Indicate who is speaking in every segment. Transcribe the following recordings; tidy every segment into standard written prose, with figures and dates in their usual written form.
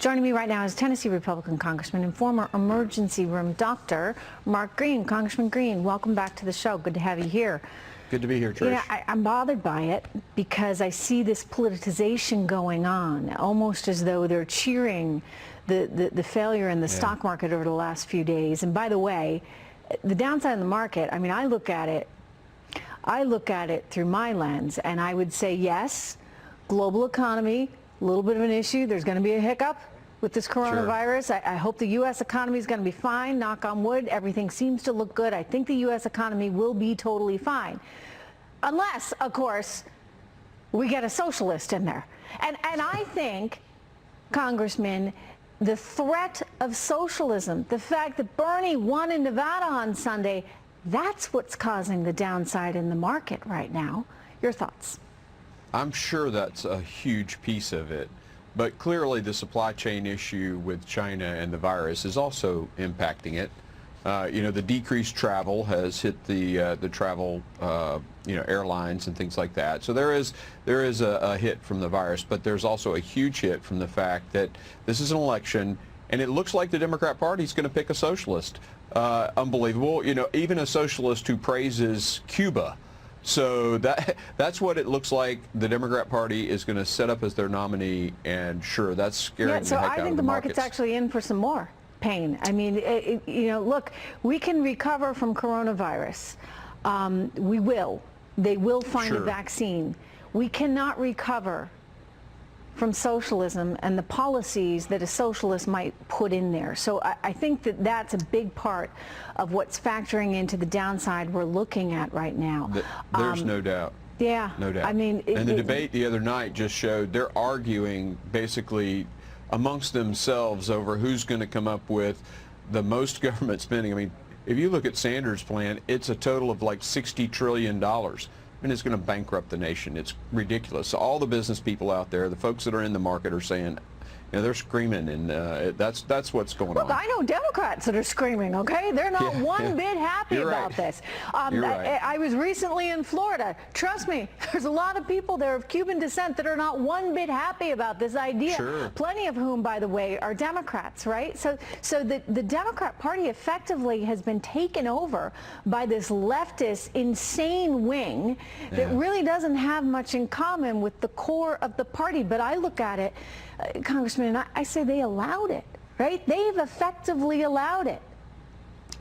Speaker 1: Joining me right now is Tennessee Republican Congressman and former emergency room doctor, Mark Green. Congressman Green, welcome back to the show. Good to have you here.
Speaker 2: Good to be here, Trish.
Speaker 1: You know, I'm bothered by it because I see this politicization going on, almost as though they're cheering the failure in the stock market over the last few days. And by the way, the downside in the market, I mean, I look at it through my lens, and I would say, yes, global economy, a little bit of an issue. There's going to be a hiccup with this coronavirus. Sure. I hope the U.S. economy is going to be fine, knock on wood. Everything seems to look good. I think the U.S. economy will be totally fine. Unless, of course, we get a socialist in there. And I think, Congressman, the threat of socialism, the fact that Bernie won in Nevada on Sunday, that's what's causing the downside in the market right now. Your thoughts?
Speaker 2: I'm sure that's a huge piece of it. But clearly the supply chain issue with China and the virus is also impacting it. You know, the decreased travel has hit the travel, airlines and things like that. So there is a hit from the virus, but there's also a huge hit from the fact that this is an election, and it looks like the Democrat Party is going to pick a socialist. Unbelievable. You know, even a socialist who praises Cuba. So that's what it looks like the Democrat Party is going to set up as their nominee, and sure, that's scaring the heck out of the markets.
Speaker 1: So I think the market's actually in for some more pain. I mean, you know, look, we can recover from coronavirus. We will. They will find a vaccine. We cannot recover from socialism and the policies that a socialist might put in there. So I think that that's a big part of what's factoring into the downside we're looking at right now.
Speaker 2: There's no doubt.
Speaker 1: Yeah.
Speaker 2: No doubt.
Speaker 1: I mean,
Speaker 2: and the debate the other night just showed they're arguing basically amongst themselves over who's going to come up with the most government spending. I mean, if you look at Sanders' plan, it's a total of like $60 trillion. And it's going to bankrupt the nation. It's ridiculous. So all the business people out there, the folks that are in the market, are saying, you know, they're screaming, and that's what's going on.
Speaker 1: Look, I know Democrats that are screaming, okay? They're not one bit happy about this.
Speaker 2: You're right.
Speaker 1: I was recently in Florida. Trust me, there's a lot of people there of Cuban descent that are not one bit happy about this idea.
Speaker 2: Sure.
Speaker 1: Plenty of whom, by the way, are Democrats, right? So the Democrat Party effectively has been taken over by this leftist, insane wing that really doesn't have much in common with the core of the party. But I look at it, Congressman, I say they allowed it, right? They've effectively allowed it.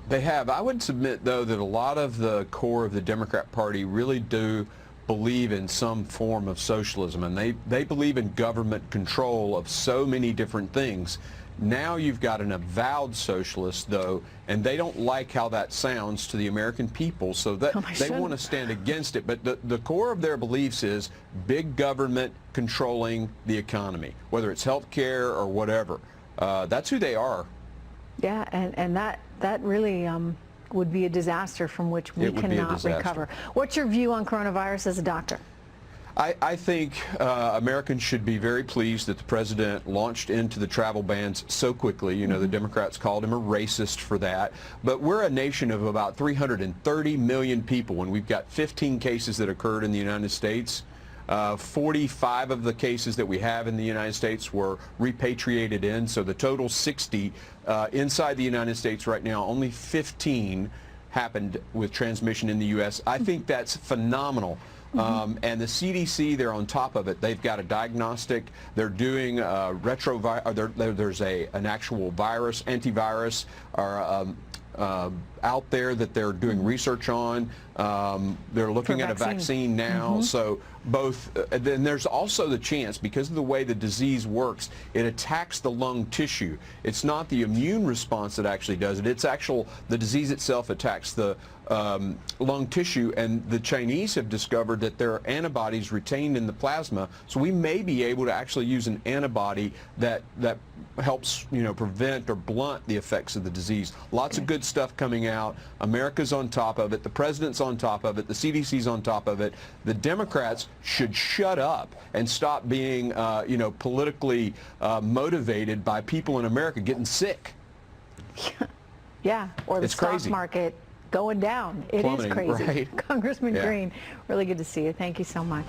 Speaker 2: They have. I would submit, though, that a lot of the core of the Democrat Party really do believe in some form of socialism, and they believe in government control of so many different things. Now you've got an avowed socialist, though, and they don't like how that sounds to the American people, so that they want to stand against it. But the core of their beliefs is big government controlling the economy, whether it's health care or whatever. That's who they are.
Speaker 1: Yeah, and that really would be a disaster from which we cannot recover. What's your view on coronavirus as a doctor?
Speaker 2: I think Americans should be very pleased that the president launched into the travel bans so quickly. You know, the Democrats called him a racist for that. But we're a nation of about 330 million people, and we've got 15 cases that occurred in the United States. 45 of the cases that we have in the United States were repatriated in, so the total 60 inside the United States right now. Only 15 happened with transmission in the U.S. I think that's phenomenal. And the CDC, they're on top of it. They've got a diagnostic. They're doing there's an actual virus, antivirus, out there that they're doing research on. They're looking at a vaccine now. So both, then there's also the chance, because of the way the disease works, it attacks the lung tissue. It's not the immune response that actually does it. It's the disease itself attacks the lung tissue, and the Chinese have discovered that there are antibodies retained in the plasma, so we may be able to actually use an antibody that helps, you know, prevent or blunt the effects of the disease. Lots of good stuff coming out. America's on top of it. The president's on top of it. The CDC's on top of it. The Democrats should shut up and stop being, politically motivated by people in America getting sick.
Speaker 1: Yeah, or the stock market going down. It is crazy.
Speaker 2: Right.
Speaker 1: Congressman Green, really good to see you. Thank you so much.